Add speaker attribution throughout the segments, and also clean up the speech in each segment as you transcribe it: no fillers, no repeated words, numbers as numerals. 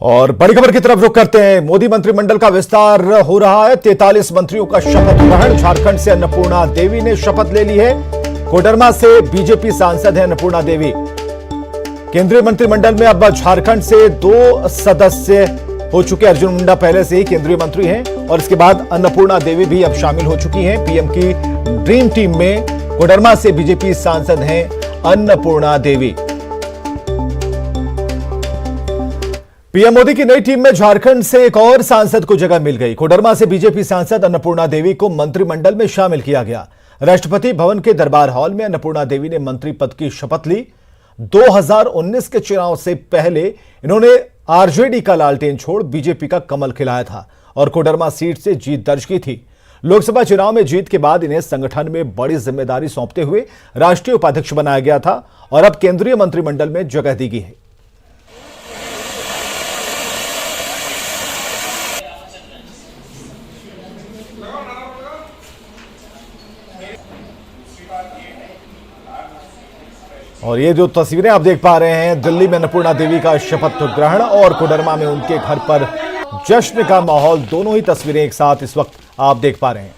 Speaker 1: और बड़ी खबर की तरफ रुख करते हैं। मोदी मंत्रिमंडल का विस्तार हो रहा है। 43 मंत्रियों का शपथ ग्रहण। झारखंड से अन्नपूर्णा देवी ने शपथ ले ली है। कोडरमा से बीजेपी सांसद है अन्नपूर्णा देवी। केंद्रीय मंत्रिमंडल में अब झारखंड से 2 सदस्य हो चुके। अर्जुन मुंडा पहले से ही केंद्रीय मंत्री हैं और इसके बाद अन्नपूर्णा देवी भी अब शामिल हो चुकी हैं। पीएम की ड्रीम टीम में कोडरमा से बीजेपी सांसद हैं अन्नपूर्णा देवी। पीएम मोदी की नई टीम में झारखंड से एक और सांसद को जगह मिल गई। कोडरमा से बीजेपी सांसद अन्नपूर्णा देवी को मंत्रिमंडल में शामिल किया गया। राष्ट्रपति भवन के दरबार हॉल में अन्नपूर्णा देवी ने मंत्री पद की शपथ ली। 2019 के चुनाव से पहले इन्होंने आरजेडी का लालटेन छोड़ बीजेपी का कमल खिलाया था और कोडरमा सीट से जीत दर्ज की थी। लोकसभा चुनाव में जीत के बाद इन्हें संगठन में बड़ी जिम्मेदारी सौंपते हुए राष्ट्रीय उपाध्यक्ष बनाया गया था और अब केंद्रीय मंत्रिमंडल में जगह दी गई है। और ये जो तस्वीरें आप देख पा रहे हैं, दिल्ली में अन्नपूर्णा देवी का शपथ ग्रहण और कोडरमा में उनके घर पर जश्न का माहौल, दोनों ही तस्वीरें एक साथ इस वक्त आप देख पा रहे हैं।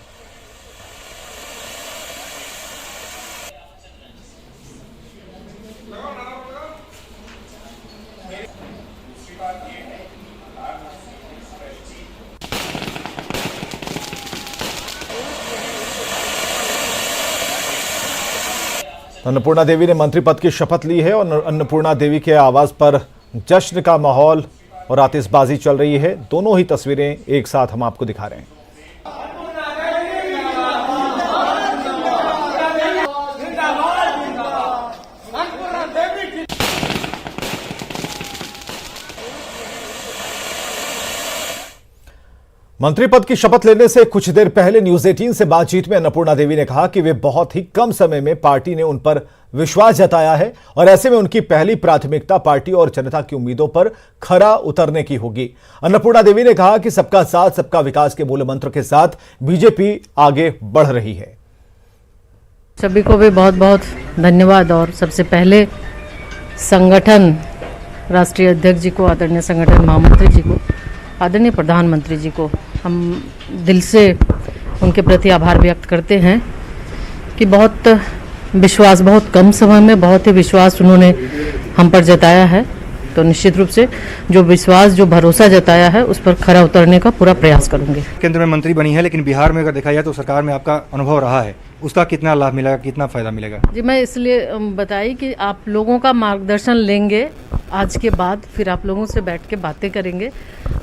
Speaker 1: अन्नपूर्णा देवी ने मंत्री पद की शपथ ली है और अन्नपूर्णा देवी के आवास पर जश्न का माहौल और आतिशबाजी चल रही है। दोनों ही तस्वीरें एक साथ हम आपको दिखा रहे हैं। मंत्री पद की शपथ लेने से कुछ देर पहले न्यूज 18 से बातचीत में अन्नपूर्णा देवी ने कहा कि वे बहुत ही कम समय में पार्टी ने उन पर विश्वास जताया है और ऐसे में उनकी पहली प्राथमिकता पार्टी और जनता की उम्मीदों पर खरा उतरने की होगी। अन्नपूर्णा देवी ने कहा कि सबका साथ सबका विकास के मूल मंत्र के साथ बीजेपी आगे बढ़ रही है।
Speaker 2: सभी को भी बहुत बहुत धन्यवाद और सबसे पहले संगठन राष्ट्रीय अध्यक्ष जी को, आदरणीय संगठन महामंत्री जी को, आदरणीय प्रधानमंत्री जी को हम दिल से उनके प्रति आभार व्यक्त करते हैं कि बहुत विश्वास, बहुत कम समय में बहुत ही विश्वास उन्होंने हम पर जताया है। तो निश्चित रूप से जो विश्वास, जो भरोसा जताया है उस पर खरा उतरने का पूरा प्रयास करूंगी।
Speaker 3: केंद्र में मंत्री बनी है, लेकिन बिहार में अगर देखा जाए तो सरकार में आपका अनुभव रहा है, उसका कितना लाभ मिलेगा, कितना फायदा मिलेगा?
Speaker 2: जी, मैं इसलिए बताई कि आप लोगों का मार्गदर्शन लेंगे आज के बाद, फिर आप लोगों से बैठ के बातें करेंगे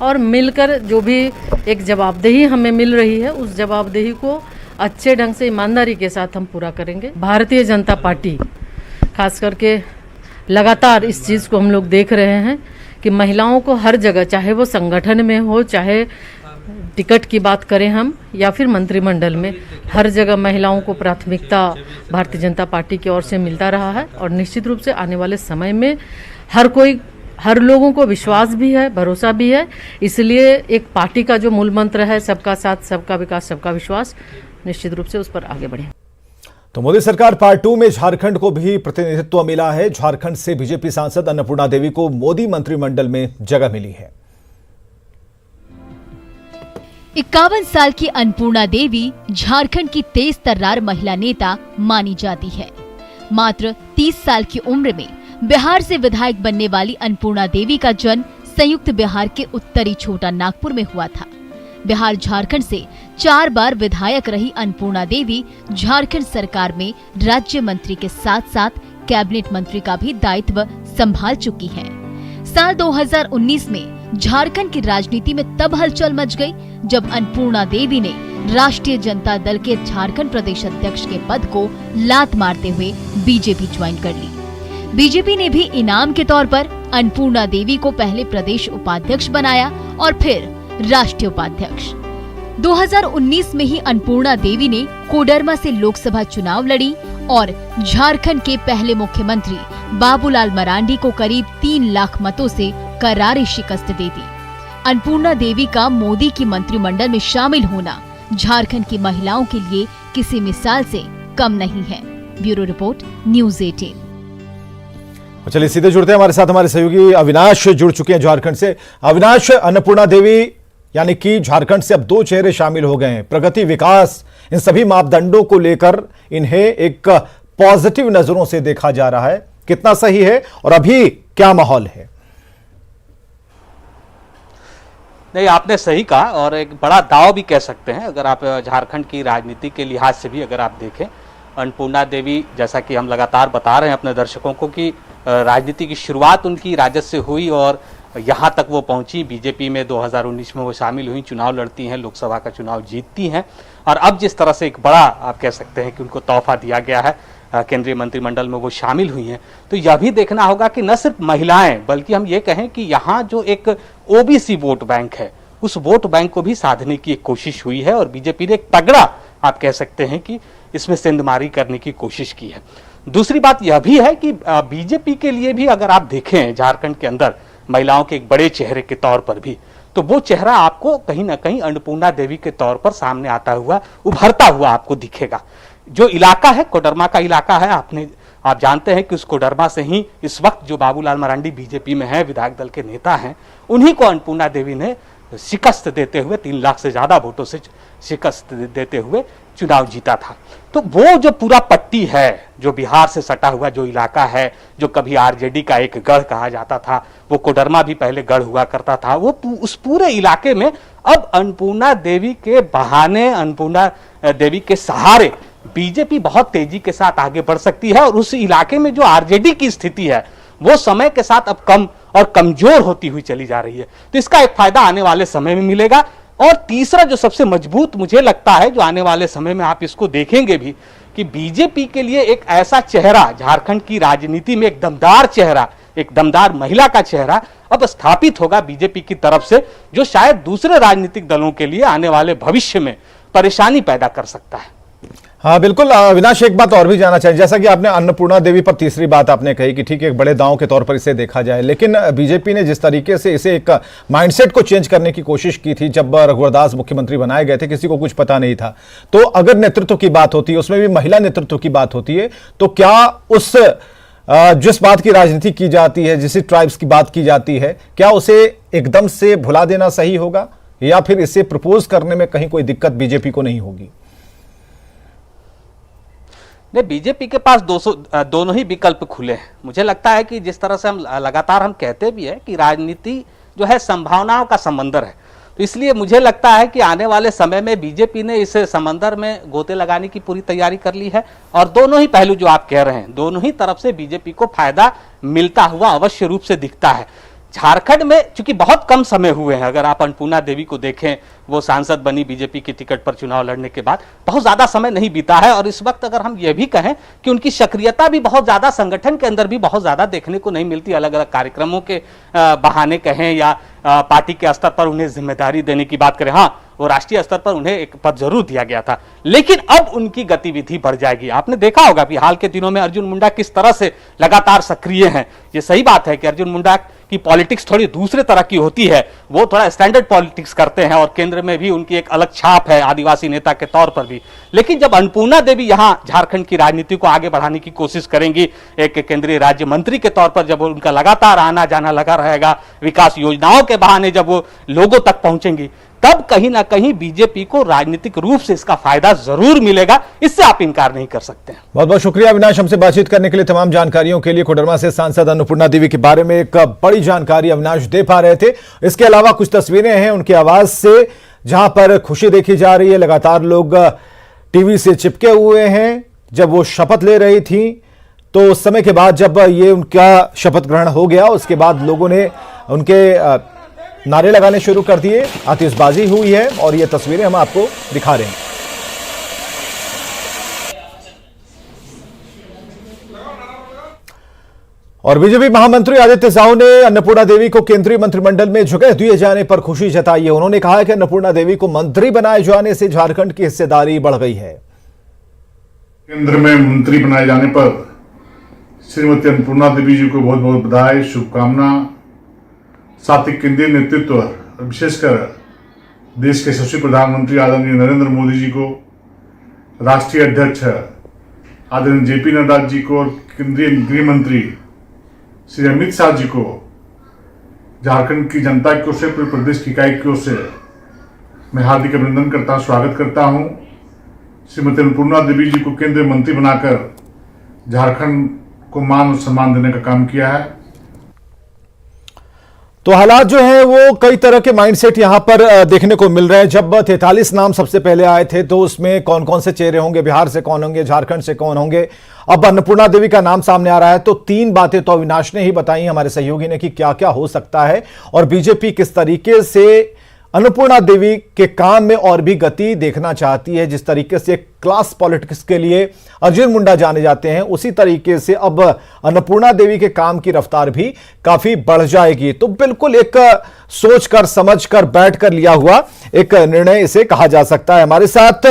Speaker 2: और मिलकर जो भी एक जवाबदेही हमें मिल रही है उस जवाबदेही को अच्छे ढंग से ईमानदारी के साथ हम पूरा करेंगे। भारतीय जनता पार्टी खास करके लगातार इस चीज़ को हम लोग देख रहे हैं कि महिलाओं को हर जगह, चाहे वो संगठन में हो, चाहे टिकट की बात करें हम या फिर मंत्रिमंडल में, हर जगह महिलाओं को प्राथमिकता भारतीय जनता पार्टी की ओर से मिलता रहा है और निश्चित रूप से आने वाले समय में हर लोगों को विश्वास भी है, भरोसा भी है। इसलिए एक पार्टी का जो मूल मंत्र है सबका साथ सबका विकास सबका विश्वास, निश्चित रूप से उस पर आगे बढ़े।
Speaker 1: तो मोदी सरकार पार्ट 2 में झारखंड को भी प्रतिनिधित्व मिला है। झारखंड से बीजेपी सांसद अन्नपूर्णा देवी को मोदी मंत्रिमंडल में जगह मिली है।
Speaker 4: 51 साल की अन्नपूर्णा देवी झारखंड की तेज तर्रार महिला नेता मानी जाती है। मात्र 30 साल की उम्र में बिहार से विधायक बनने वाली अन्नपूर्णा देवी का जन्म संयुक्त बिहार के उत्तरी छोटा नागपुर में हुआ था। बिहार झारखंड से 4 बार विधायक रही अन्नपूर्णा देवी झारखंड सरकार में राज्य मंत्री के साथ साथ कैबिनेट मंत्री का भी दायित्व संभाल चुकी हैं। साल 2019 में झारखंड की राजनीति में तब हलचल मच गई जब अन्नपूर्णा देवी ने राष्ट्रीय जनता दल के झारखंड प्रदेश अध्यक्ष के पद को लात मारते हुए बीजेपी ज्वाइन कर ली। बीजेपी ने भी इनाम के तौर पर अन्नपूर्णा देवी को पहले प्रदेश उपाध्यक्ष बनाया और फिर राष्ट्रीय उपाध्यक्ष। 2019 में ही अन्नपूर्णा देवी ने कोडरमा से लोकसभा चुनाव लड़ी और झारखंड के पहले मुख्यमंत्री बाबूलाल मरांडी को करीब 3 लाख मतों से करारी शिकस्त दे दी। अन्नपूर्णा देवी का मोदी की मंत्रिमंडल में शामिल होना झारखंड की महिलाओं के लिए किसी मिसाल से कम नहीं है। Bureau report, news 18।
Speaker 1: चलिए सीधे जुड़ते हैं, हमारे साथ हमारे सहयोगी अविनाश जुड़ चुके हैं झारखंड से। अविनाश, अन्नपूर्णा देवी यानी कि झारखंड से अब दो चेहरे शामिल हो गए हैं। प्रगति, विकास, इन सभी मापदंडों को लेकर इन्हें एक पॉजिटिव नजरों से देखा जा रहा है, कितना सही है और अभी क्या माहौल है?
Speaker 5: नहीं, आपने सही कहा और एक बड़ा दाव भी कह सकते हैं। अगर आप झारखंड की राजनीति के लिहाज से भी अगर आप देखें, अन्नपूर्णा देवी, जैसा कि हम लगातार बता रहे हैं अपने दर्शकों को कि राजनीति की शुरुआत उनकी राजद से हुई और यहाँ तक वो पहुंची। बीजेपी में 2019 में वो शामिल हुई, चुनाव लड़ती हैं, लोकसभा का चुनाव जीतती हैं और अब जिस तरह से एक बड़ा आप कह सकते हैं कि उनको तोहफा दिया गया है, केंद्रीय मंत्रिमंडल में वो शामिल हुई हैं, तो यह भी देखना होगा कि न सिर्फ महिलाएं बल्कि हम ये कहें कि यहाँ जो एक ओबीसी वोट बैंक है, उस वोट बैंक को भी साधने की एक कोशिश हुई है और बीजेपी ने एक तगड़ा आप कह सकते हैं कि इसमें सेंधमारी करने की कोशिश की है। दूसरी बात यह भी है कि बीजेपी के लिए भी अगर आप देखें झारखंड के अंदर महिलाओं के एक बड़े चेहरे के तौर पर भी, तो वो चेहरा आपको कहीं ना कहीं अन्नपूर्णा देवी के तौर पर सामने आता हुआ, उभरता हुआ आपको दिखेगा। जो इलाका है, कोडरमा का इलाका है, आप जानते हैं कि उस कोडरमा से ही इस वक्त जो बाबूलाल मरांडी बीजेपी में है, विधायक दल के नेता हैं, उन्हीं को अन्नपूर्णा देवी ने शिकस्त देते हुए 3 लाख से ज्यादा वोटों से शिकस्त देते हुए चुनाव जीता था। तो वो जो पूरा पट्टी है, जो बिहार से सटा हुआ जो इलाका है, जो कभी आरजेडी का एक गढ़ कहा जाता था, वो कोडरमा भी पहले गढ़ हुआ करता था, वो उस पूरे इलाके में अब अन्नपूर्णा देवी के बहाने, अन्नपूर्णा देवी के सहारे बीजेपी बहुत तेजी के साथ आगे बढ़ सकती है और उस इलाके में जो आरजेडी की स्थिति है वो समय के साथ अब कम और कमजोर होती हुई चली जा रही है। तो इसका एक फायदा आने वाले समय में मिलेगा। और तीसरा जो सबसे मजबूत मुझे लगता है, जो आने वाले समय में आप इसको देखेंगे भी, कि बीजेपी के लिए एक ऐसा चेहरा झारखंड की राजनीति में, एक दमदार चेहरा, एक दमदार महिला का चेहरा अब स्थापित होगा बीजेपी की तरफ से, जो शायद दूसरे राजनीतिक दलों के लिए आने वाले भविष्य में परेशानी पैदा कर सकता है।
Speaker 1: हाँ बिल्कुल। अविनाश, एक बात और भी जानना चाहिए, जैसा कि आपने अन्नपूर्णा देवी पर तीसरी बात आपने कही कि ठीक है, एक बड़े दांव के तौर पर इसे देखा जाए, लेकिन बीजेपी ने जिस तरीके से इसे एक माइंडसेट को चेंज करने की कोशिश की थी, जब रघुवर दास मुख्यमंत्री बनाए गए थे, किसी को कुछ पता नहीं था। तो अगर नेतृत्व की बात होती है, उसमें भी महिला नेतृत्व की बात होती है, तो क्या उस जिस बात की राजनीति की जाती है, जिस ट्राइब्स की बात की जाती है, क्या उसे एकदम से भुला देना सही होगा या फिर इसे प्रपोज करने में कहीं कोई दिक्कत बीजेपी को नहीं होगी?
Speaker 5: नहीं, बीजेपी के पास दोनों ही विकल्प खुले हैं। मुझे लगता है कि जिस तरह से हम लगातार कहते भी है कि राजनीति जो है संभावनाओं का समंदर है, तो इसलिए मुझे लगता है कि आने वाले समय में बीजेपी ने इस समंदर में गोते लगाने की पूरी तैयारी कर ली है और दोनों ही पहलू जो आप कह रहे हैं, दोनों ही तरफ से बीजेपी को फायदा मिलता हुआ अवश्य रूप से दिखता है। झारखंड में चूंकि बहुत कम समय हुए हैं, अगर आप अन्नपूर्णा देवी को देखें, वो सांसद बनी बीजेपी की टिकट पर चुनाव लड़ने के बाद, बहुत ज्यादा समय नहीं बीता है और इस वक्त अगर हम ये भी कहें कि उनकी सक्रियता भी बहुत ज्यादा संगठन के अंदर भी बहुत ज्यादा देखने को नहीं मिलती। अलग अलग कार्यक्रमों के बहाने कहें या पार्टी के स्तर पर उन्हें जिम्मेदारी देने की बात करें, हाँ वो राष्ट्रीय स्तर पर उन्हें एक पद जरूर दिया गया था, लेकिन अब उनकी गतिविधि बढ़ जाएगी। आपने देखा होगा कि हाल के दिनों में अर्जुन मुंडा किस तरह से लगातार सक्रिय हैं। ये सही बात है कि अर्जुन मुंडा की पॉलिटिक्स थोड़ी दूसरे तरह की होती है, वो थोड़ा स्टैंडर्ड पॉलिटिक्स करते हैं और केंद्र में भी उनकी एक अलग छाप है आदिवासी नेता के तौर पर भी। लेकिन जब अन्नपूर्णा देवी यहाँ झारखंड की राजनीति को आगे बढ़ाने की कोशिश करेंगी, एक केंद्रीय राज्य मंत्री के तौर पर जब उनका लगातार आना जाना लगा रहेगा, विकास योजनाओं के बहाने जब वो लोगों तक पहुंचेंगी, तब कहीं ना कहीं बीजेपी को राजनीतिक रूप से इसका फायदा जरूर मिलेगा। इससे आप इनकार नहीं कर सकते हैं।
Speaker 1: बहुत बहुत शुक्रिया अविनाश, हमसे बातचीत करने के लिए, तमाम जानकारियों के लिए। कोडरमा से सांसद अन्नपूर्णा देवी के बारे में एक बड़ी जानकारी अविनाश दे पा रहे थे। इसके अलावा कुछ तस्वीरें हैं उनकी आवाज से, जहां पर खुशी देखी जा रही है। लगातार लोग टीवी से चिपके हुए हैं। जब वो शपथ ले रही थी, तो उस समय के बाद जब ये उनका शपथ ग्रहण हो गया, उसके बाद लोगों ने उनके नारे लगाने शुरू कर दिए, आतिशबाजी हुई है और ये तस्वीरें हम आपको दिखा रहे हैं। और बीजेपी महामंत्री आदित्य साहू ने अन्नपूर्णा देवी को केंद्रीय मंत्रिमंडल में जगह दिए जाने पर खुशी जताई है। उन्होंने कहा कि अन्नपूर्णा देवी को मंत्री बनाए जाने से झारखंड की हिस्सेदारी बढ़ गई है।
Speaker 6: केंद्र में मंत्री बनाए जाने पर श्रीमती अन्नपूर्णा देवी जी को बहुत बहुत बधाई, शुभकामना। साथ ही केंद्रीय नेतृत्व और विशेषकर देश के यशस्वी प्रधानमंत्री आदरणीय नरेंद्र मोदी जी को, राष्ट्रीय अध्यक्ष आदरणीय जेपी नड्डा जी को और केंद्रीय गृह मंत्री श्री अमित शाह जी को झारखंड की जनता की ओर से, पूरे प्रदेश की इकाई की ओर से मैं हार्दिक अभिनंदन करता हूँ, स्वागत करता हूँ। श्रीमती अन्नपूर्णा देवी जी को केंद्रीय मंत्री बनाकर झारखंड को मान और सम्मान देने का काम किया है।
Speaker 1: तो हालात जो है वो कई तरह के माइंडसेट यहां पर देखने को मिल रहे हैं। जब 43 नाम सबसे पहले आए थे तो उसमें कौन कौन से चेहरे होंगे, बिहार से कौन होंगे, झारखंड से कौन होंगे। अब अन्नपूर्णा देवी का नाम सामने आ रहा है तो 3 बातें तो अविनाश ने ही बताई, हमारे सहयोगी ने, कि क्या क्या हो सकता है और बीजेपी किस तरीके से अन्नपूर्णा देवी के काम में और भी गति देखना चाहती है। जिस तरीके से क्लास पॉलिटिक्स के लिए अर्जुन मुंडा जाने जाते हैं, उसी तरीके से अब अन्नपूर्णा देवी के काम की रफ्तार भी काफी बढ़ जाएगी। तो बिल्कुल एक सोच कर समझ कर बैठ कर लिया हुआ एक निर्णय इसे कहा जा सकता है। हमारे साथ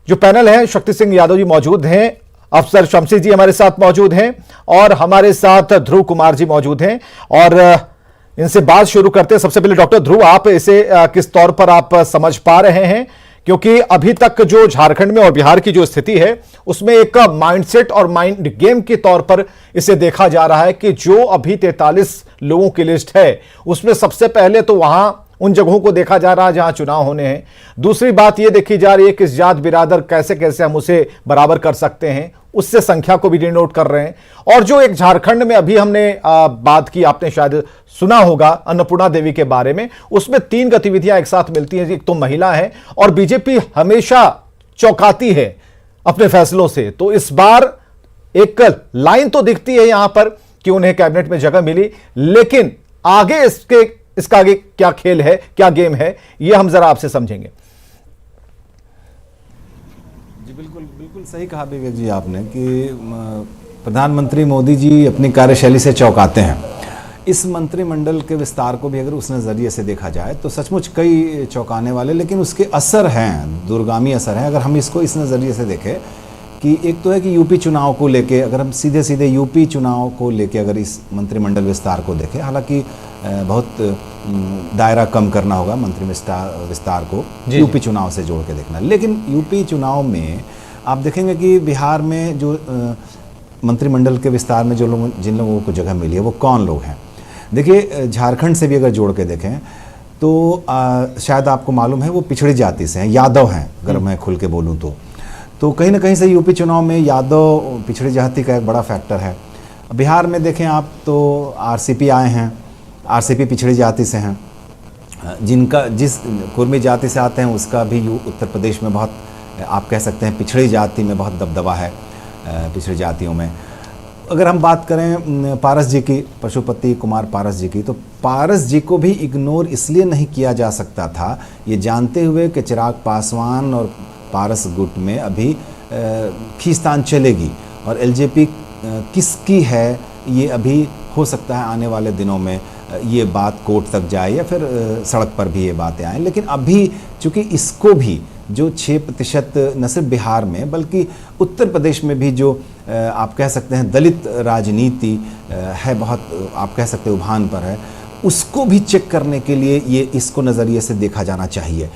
Speaker 1: जो पैनल है, शक्ति सिंह यादव जी मौजूद हैं, अफसर शमसी जी हमारे साथ मौजूद हैं और हमारे साथ ध्रुव कुमार जी मौजूद हैं। और इनसे बात शुरू करते हैं। सबसे पहले डॉक्टर ध्रुव, आप इसे किस तौर पर आप समझ पा रहे हैं, क्योंकि अभी तक जो झारखंड में और बिहार की जो स्थिति है उसमें एक माइंडसेट और माइंड गेम के तौर पर इसे देखा जा रहा है कि जो अभी 43 लोगों की लिस्ट है उसमें सबसे पहले तो वहां उन जगहों को देखा जा रहा है जहां चुनाव होने हैं। दूसरी बात यह देखी जा रही है कि जात बिरादर कैसे कैसे हम उसे बराबर कर सकते हैं, उससे संख्या को भी डिनोट कर रहे हैं। और जो एक झारखंड में अभी हमने बात की, आपने शायद सुना होगा अन्नपूर्णा देवी के बारे में, उसमें 3 गतिविधियां एक साथ मिलती हैं। एक तो महिला है और बीजेपी हमेशा चौंकाती है अपने फैसलों से, तो इस बार एक लाइन तो दिखती है यहां पर कि उन्हें कैबिनेट में जगह मिली, लेकिन आगे इसका आगे क्या खेल है, क्या गेम है, यह हम जरा आपसे समझेंगे।
Speaker 7: जी बिल्कुल बिल्कुल सही कहा विवेक जी आपने कि प्रधानमंत्री मोदी जी अपनी कार्यशैली से चौंकाते हैं। इस मंत्रिमंडल के विस्तार को भी अगर उस नज़रिए से देखा जाए तो सचमुच कई चौंकाने वाले, लेकिन उसके असर हैं, दूरगामी असर हैं। अगर हम इसको इस नज़रिए से देखें कि एक तो है कि यूपी चुनाव को लेके, अगर हम सीधे सीधे यूपी चुनाव को लेके अगर इस मंत्रिमंडल विस्तार को देखें, हालांकि बहुत दायरा कम करना होगा मंत्री विस्तार को यूपी चुनाव से जोड़ के देखना, लेकिन यूपी चुनाव में आप देखेंगे कि बिहार में जो मंत्रिमंडल के विस्तार में जो लोग, जिन लोगों को जगह मिली है वो कौन लोग हैं। देखिए झारखंड से भी अगर जोड़ के देखें तो शायद आपको मालूम है वो पिछड़ी जाति से हैं, यादव हैं अगर मैं खुल के बोलूँ तो कहीं ना कहीं से यूपी चुनाव में यादव पिछड़ी जाति का एक बड़ा फैक्टर है। बिहार में देखें आप तो आरसीपी आए हैं, आरसीपी पिछड़ी जाति से हैं, जिनका जिस कुर्मी जाति से आते हैं उसका भी उत्तर प्रदेश में बहुत, आप कह सकते हैं पिछड़ी जाति में बहुत दबदबा है पिछड़ी जातियों में। अगर हम बात करें पारस जी की, पशुपति कुमार पारस जी की, तो पारस जी को भी इग्नोर इसलिए नहीं किया जा सकता था, ये जानते हुए कि चिराग पासवान और पारस गुट में अभी खींचतान चलेगी और एलजेपी किसकी है ये अभी हो सकता है आने वाले दिनों में ये बात कोर्ट तक जाए या फिर सड़क पर भी ये बातें आएँ। लेकिन अभी चूँकि इसको भी जो 6% न सिर्फ बिहार में बल्कि उत्तर प्रदेश में भी जो आप कह सकते हैं दलित राजनीति है, बहुत आप कह सकते हैं उभान पर है, उसको भी चेक करने के लिए ये इसको नज़रिए से देखा जाना चाहिए।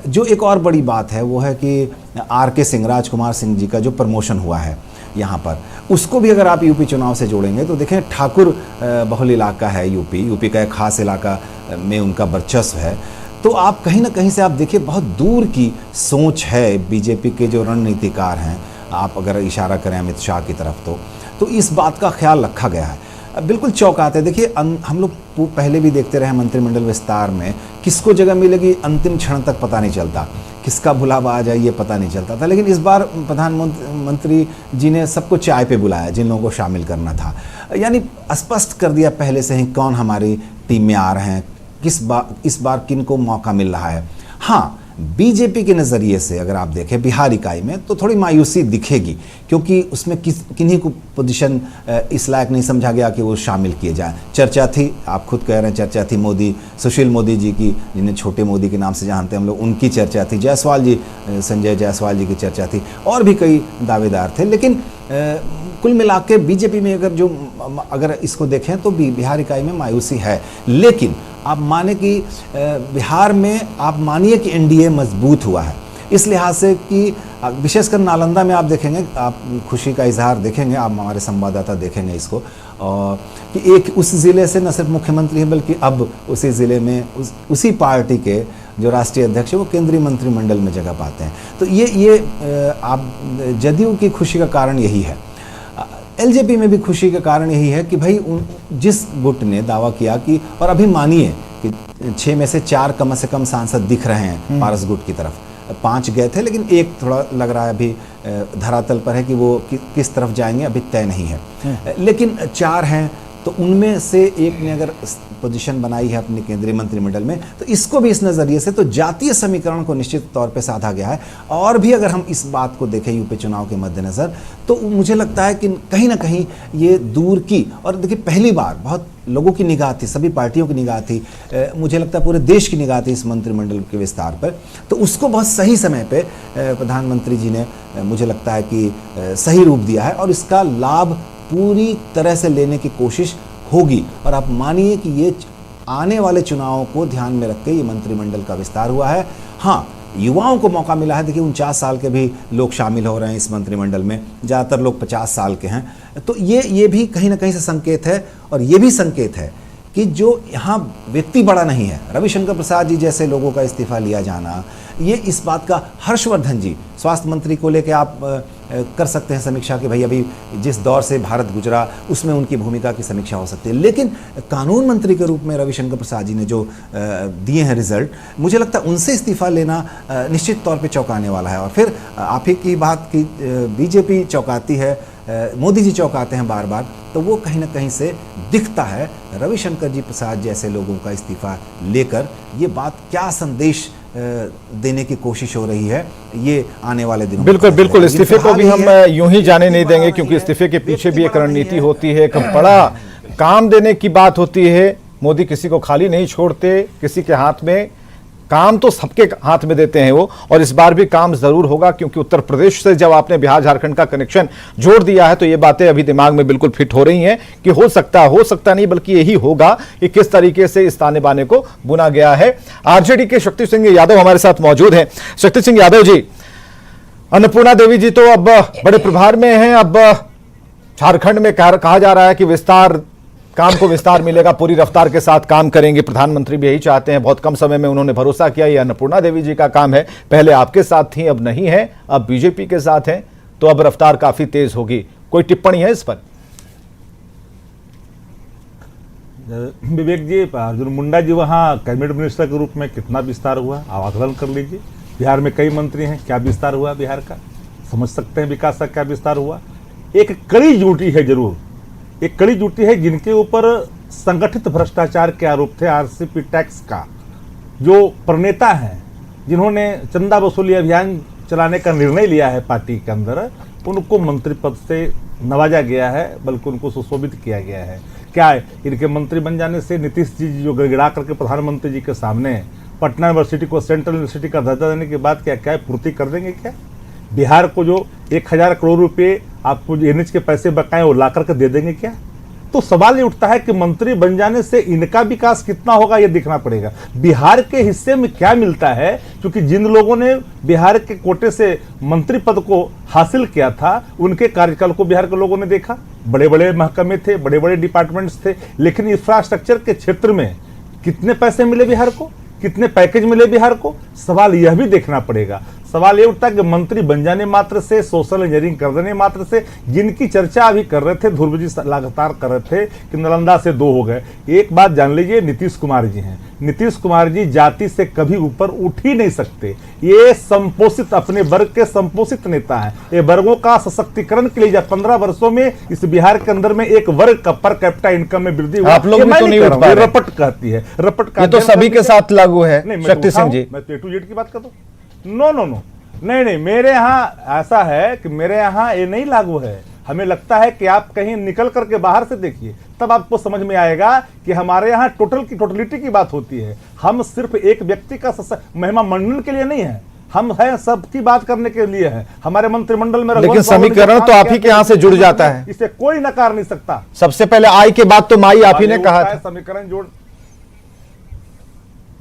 Speaker 7: जो एक और बड़ी बात है वो है कि आर.के. सिंह, राजकुमार सिंह जी का जो प्रमोशन हुआ है यहाँ पर, उसको भी अगर आप यूपी चुनाव से जोड़ेंगे तो देखें ठाकुर बहुल इलाका है यूपी का एक खास इलाका में उनका वर्चस्व है। तो आप कहीं ना कहीं से आप देखिए बहुत दूर की सोच है बीजेपी के जो रणनीतिकार हैं, आप अगर इशारा करें अमित शाह की तरफ तो इस बात का ख्याल रखा गया है। बिल्कुल चौंकाते हैं। देखिए हम लोग पहले भी देखते रहे मंत्रिमंडल विस्तार में किसको जगह मिलेगी अंतिम क्षण तक पता नहीं चलता, किसका बुलावा आ जाए ये पता नहीं चलता था। लेकिन इस बार प्रधानमंत्री जी ने सबको चाय पे बुलाया जिन लोगों को शामिल करना था, यानी स्पष्ट कर दिया पहले से ही कौन हमारी टीम में आ रहे हैं, इस बार किन को मौका मिल रहा है। हाँ, बीजेपी के नज़रिए से अगर आप देखें बिहार इकाई में तो थोड़ी मायूसी दिखेगी, क्योंकि उसमें किन्हीं को पोजीशन इस लायक नहीं समझा गया कि वो शामिल किए जाएं। चर्चा थी, आप खुद कह रहे हैं चर्चा थी मोदी, सुशील मोदी जी की, जिन्हें छोटे मोदी के नाम से जानते हैं हम लोग, उनकी चर्चा थी, जायसवाल जी, संजय जायसवाल जी की चर्चा थी, और भी कई दावेदार थे। लेकिन कुल मिला के बीजेपी में अगर इसको देखें तो बिहार इकाई में मायूसी है। लेकिन आप माने कि बिहार में आप मानिए कि एनडीए मजबूत हुआ है, इस लिहाज से कि विशेषकर नालंदा में आप देखेंगे, आप खुशी का इजहार देखेंगे, आप हमारे संवाददाता देखेंगे इसको, और कि एक उस ज़िले से न सिर्फ मुख्यमंत्री हैं बल्कि अब उसी ज़िले में उसी पार्टी के जो राष्ट्रीय अध्यक्ष है वो केंद्रीय मंत्रिमंडल में जगह पाते हैं। तो ये आप जदयू की खुशी का कारण यही है। एलजेपी में भी खुशी का कारण यही है कि भाई जिस गुट ने दावा किया कि, और अभी मानिए कि 6 में से 4 कम से कम सांसद दिख रहे हैं पारस गुट की तरफ, 5 गए थे लेकिन एक थोड़ा लग रहा है अभी धरातल पर है कि वो किस तरफ जाएंगे अभी तय नहीं है, लेकिन 4 हैं, तो उनमें से एक ने अगर पोजीशन बनाई है अपने केंद्रीय मंत्रिमंडल में, तो इसको भी इस नज़रिए से तो जातीय समीकरण को निश्चित तौर पे साधा गया है। और भी अगर हम इस बात को देखें यूपी चुनाव के मद्देनज़र, तो मुझे लगता है कि कहीं ना कहीं ये दूर की, और देखिए पहली बार बहुत लोगों की निगाह थी, सभी पार्टियों की निगाह थी, मुझे लगता है पूरे देश की निगाह थी इस मंत्रिमंडल के विस्तार पर, तो उसको बहुत सही समय पे प्रधानमंत्री जी ने मुझे लगता है कि सही रूप दिया है, और इसका लाभ पूरी तरह से लेने की कोशिश होगी। और आप मानिए कि ये आने वाले चुनावों को ध्यान में रख के ये मंत्रिमंडल का विस्तार हुआ है। हाँ, युवाओं को मौका मिला है, देखिए 49 साल के भी लोग शामिल हो रहे हैं इस मंत्रिमंडल में, ज़्यादातर लोग 50 साल के हैं, तो ये भी कहीं ना कहीं से संकेत है। और ये भी संकेत है कि जो यहाँ व्यक्ति बड़ा नहीं है, रविशंकर प्रसाद जी जैसे लोगों का इस्तीफा लिया जाना, ये इस बात का, हर्षवर्धन जी स्वास्थ्य मंत्री को लेकर आप कर सकते हैं समीक्षा कि भाई अभी जिस दौर से भारत गुजरा उसमें उनकी भूमिका की समीक्षा हो सकती है, लेकिन कानून मंत्री के रूप में रविशंकर प्रसाद जी ने जो दिए हैं रिजल्ट, मुझे लगता है उनसे इस्तीफा लेना निश्चित तौर पे चौंकाने वाला है। और फिर आप ही की बात की बीजेपी चौंकाती है, मोदी जी चौंकाते हैं बार बार, तो वो कहीं ना कहीं से दिखता है रविशंकर जी प्रसाद जैसे लोगों का इस्तीफा लेकर ये बात क्या संदेश देने की कोशिश हो रही है, ये आने वाले दिनों में
Speaker 1: बिल्कुल बिल्कुल। इस्तीफे को भी हम यूं ही जाने नहीं देंगे, क्योंकि इस्तीफे के पीछे भी एक रणनीति होती है, एक बड़ा काम देने की बात होती है। मोदी किसी को खाली नहीं छोड़ते, किसी के हाथ में काम तो सबके हाथ में देते हैं वो, और इस बार भी काम जरूर होगा, क्योंकि उत्तर प्रदेश से जब आपने बिहार झारखंड का कनेक्शन जोड़ दिया है तो ये बातें अभी दिमाग में बिल्कुल फिट हो रही हैं कि हो सकता नहीं बल्कि यही होगा कि किस तरीके से इस ताने बाने को बुना गया है। आरजेडी के शक्ति सिंह यादव हमारे साथ मौजूद हैं। शक्ति सिंह यादव जी, अन्नपूर्णा देवी जी तो अब बड़े प्रभार में हैं, अब झारखंड में कहा जा रहा है कि काम को विस्तार मिलेगा, पूरी रफ्तार के साथ काम करेंगे, प्रधानमंत्री भी यही चाहते हैं। बहुत कम समय में उन्होंने भरोसा किया, ये अन्नपूर्णा देवी जी का काम है, पहले आपके साथ थी अब नहीं है, अब बीजेपी के साथ हैं, तो अब रफ्तार काफी तेज होगी। कोई टिप्पणी है इस पर?
Speaker 8: विवेक जी, अर्जुन मुंडा जी वहाँ कैबिनेट मिनिस्टर के रूप में कितना विस्तार हुआ आप आकलन कर लीजिए। बिहार में कई मंत्री हैं, क्या विस्तार हुआ बिहार का, समझ सकते हैं विकास का क्या विस्तार हुआ। एक कड़ी ड्यूटी है, जरूर एक कड़ी ड्यूटी है जिनके ऊपर संगठित भ्रष्टाचार के आरोप थे, आरसीपी टैक्स का, जो प्रणेता हैं, जिन्होंने चंदा वसूली अभियान चलाने का निर्णय लिया है पार्टी के अंदर, उनको मंत्री पद से नवाजा गया है, बल्कि उनको सुशोभित किया गया है। क्या है, इनके मंत्री बन जाने से नीतीश जी जो गिड़गिड़ा करके प्रधानमंत्री जी के सामने पटना यूनिवर्सिटी को सेंट्रल यूनिवर्सिटी का दर्जा देने के बाद क्या पूर्ति कर देंगे क्या? बिहार को जो 1000 करोड़ रुपए आपको जो एनएच के पैसे बकाए वो ला करके दे देंगे क्या? तो सवाल ये उठता है कि मंत्री बन जाने से इनका विकास कितना होगा ये देखना पड़ेगा। बिहार के हिस्से में क्या मिलता है, क्योंकि जिन लोगों ने बिहार के कोटे से मंत्री पद को हासिल किया था उनके कार्यकाल को बिहार के लोगों ने देखा, बड़े बड़े महकमे थे, बड़े बड़े डिपार्टमेंट्स थे, लेकिन इंफ्रास्ट्रक्चर के क्षेत्र में कितने पैसे मिले बिहार को, कितने पैकेज मिले बिहार को, सवाल यह भी देखना पड़ेगा। सवाल ये उठता है कि मंत्री बन जाने मात्र से, सोशल इंजीनियरिंग कर देने मात्र से, जिनकी चर्चा अभी कर रहे थे, ध्रुव जी लगातार कर रहे थे कि नालंदा से 2 हो गए। एक बात जान लीजिए, नीतीश कुमार जी हैं, नीतीश कुमार जी जाति से कभी ऊपर उठ ही नहीं सकते। ये संपोषित, अपने वर्ग के संपोषित नेता हैं। ये वर्गों का सशक्तिकरण के लिए 15 वर्षों में इस बिहार के अंदर में एक वर्ग का पर कैपिटा इनकम में वृद्धि हुई।
Speaker 1: आप लोग भी तो नहीं उठ पा रहे।
Speaker 8: रपट कहती है, रपट का
Speaker 1: ये तो सभी के साथ लागू है। शक्ति सिंह जी,
Speaker 8: मैं A to Z की बात करता हूँ। नो, नहीं, मेरे यहाँ ऐसा है कि मेरे यहाँ ये नहीं लागू है। हमें लगता है कि आप कहीं निकल करके बाहर से देखिए, तब आपको समझ में आएगा कि हमारे यहाँ टोटलिटी की बात होती है। हम सिर्फ एक व्यक्ति का महिमा मंडन के लिए नहीं है, हम हैं सबकी बात करने के लिए है। हमारे मंत्रिमंडल में
Speaker 1: लेकिन समीकरण तो आप ही के यहाँ से जुड़ जाता है,
Speaker 8: इसे कोई नकार नहीं सकता।
Speaker 1: सबसे पहले आई के बाद तो माई आप ही ने कहा था।
Speaker 8: समीकरण जोड़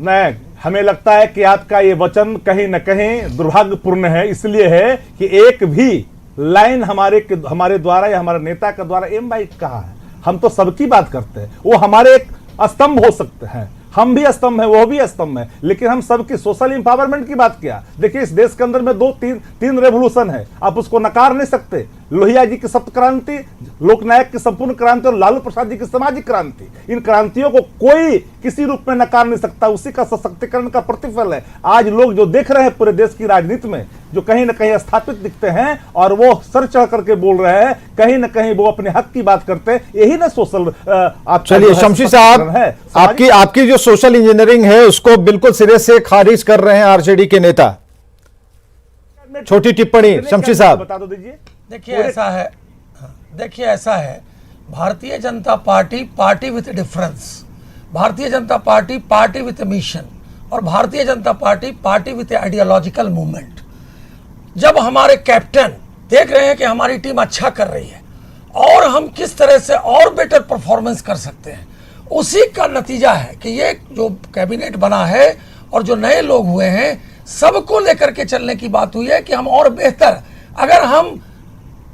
Speaker 8: नहीं, हमें लगता है कि आपका ये वचन कहीं न कहीं दुर्भाग्यपूर्ण है। इसलिए है कि एक भी लाइन हमारे द्वारा या हमारे नेता के द्वारा एम भाई कहा है। हम तो सबकी बात करते हैं, वो हमारे एक स्तंभ हो सकते हैं, हम भी स्तंभ है, वो भी स्तंभ है, लेकिन हम सबकी सोशल इंपावरमेंट की बात किया। देखिए इस देश के अंदर में तीन रेवोल्यूशन है, आप उसको नकार नहीं सकते। लोहिया जी की सप्त क्रांति, लोकनायक की संपूर्ण क्रांति और लालू प्रसाद जी की सामाजिक क्रांति, इन क्रांतियों को कोई किसी रूप में नकार नहीं सकता। उसी का सशक्तिकरण का प्रतिफल है आज लोग जो देख रहे हैं पूरे देश की राजनीति में, जो कहीं ना कहीं स्थापित दिखते हैं और वो सर चढ़ करके बोल रहे हैं, कहीं ना कहीं वो अपने हक की बात करते हैं। यही ना सोशल आप
Speaker 1: चलिए शमशी साहब, आपकी जो सोशल इंजीनियरिंग है उसको बिल्कुल सिरे से खारिज कर रहे हैं आरजेडी के नेता। छोटी टिप्पणी शमशी साहब
Speaker 8: बता दो दीजिए।
Speaker 9: देखिए ऐसा है, Bharatiya Janata party with difference, Bharatiya Janata party with mission, और Bharatiya Janata party with ideological movement. जब हमारे कैप्टन देख रहे हैं कि हमारी टीम अच्छा कर रही है और हम किस तरह से और बेटर परफॉर्मेंस कर सकते हैं, उसी का नतीजा है कि ये जो कैबिनेट बना है और जो नए लोग हुए हैं, सबको लेकर के चलने की बात हुई है कि हम और बेहतर, अगर हम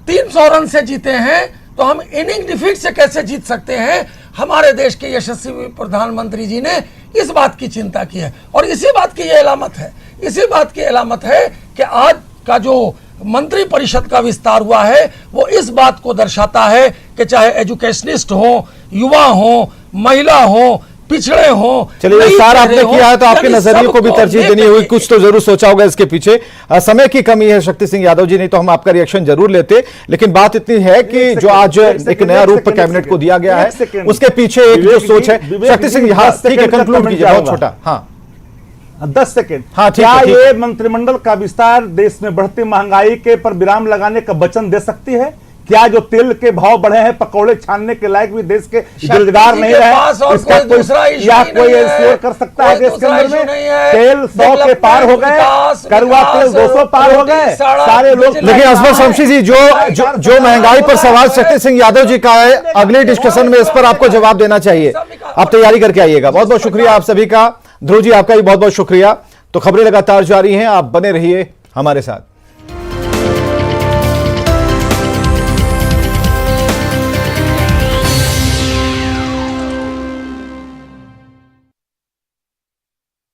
Speaker 9: 300 रन से जीते हैं तो हम इनिंग डिफीट से कैसे जीत सकते हैं। हमारे देश के यशस्वी प्रधानमंत्री जी ने इस बात की चिंता की है और इसी बात की ये अलामत है कि आज का जो मंत्री परिषद का विस्तार हुआ है वो इस बात को दर्शाता है कि चाहे एजुकेशनिस्ट हो, युवा हो, महिला हो, पिछड़े हो।
Speaker 1: चलिए विस्तार आपने किया है तो आपके नजरिए को भी तरजीह देनी होगी, कुछ तो जरूर सोचा होगा इसके पीछे। समय की कमी है शक्ति सिंह यादव जी, नहीं तो हम आपका रिएक्शन जरूर लेते, लेकिन बात इतनी है कि जो आज एक नया रूप कैबिनेट को दिया गया है उसके पीछे एक जो सोच है। शक्ति सिंह यहाँ ठीक है, कंक्लूड कीजिए, बहुत छोटा। हाँ
Speaker 8: 10 सेकेंड।
Speaker 1: हाँ,
Speaker 8: क्या ये मंत्रिमंडल का विस्तार देश में बढ़ती महंगाई के पर विराम लगाने का वचन दे सकती है? क्या जो तेल के भाव बढ़े हैं, पकौड़े छानने के लायक भी देश के रोजगार नहीं रहे, इसका कोई इंश्योर कर सकता है? देश के अंदर में तेल 100 के पार हो गए, कड़वा तेल 200 पार हो गए, सारे लोग।
Speaker 1: लेकिन असफर शमशी जी, जो महंगाई पर सवाल शक्ति सिंह यादव जी का है, अगले डिस्कशन में इस पर आपको जवाब देना चाहिए, आप तैयारी करके आइएगा। बहुत बहुत शुक्रिया आप सभी का। ध्रुव जी आपका भी बहुत बहुत शुक्रिया। तो खबरें लगातार जारी हैं, आप बने रहिए हमारे साथ।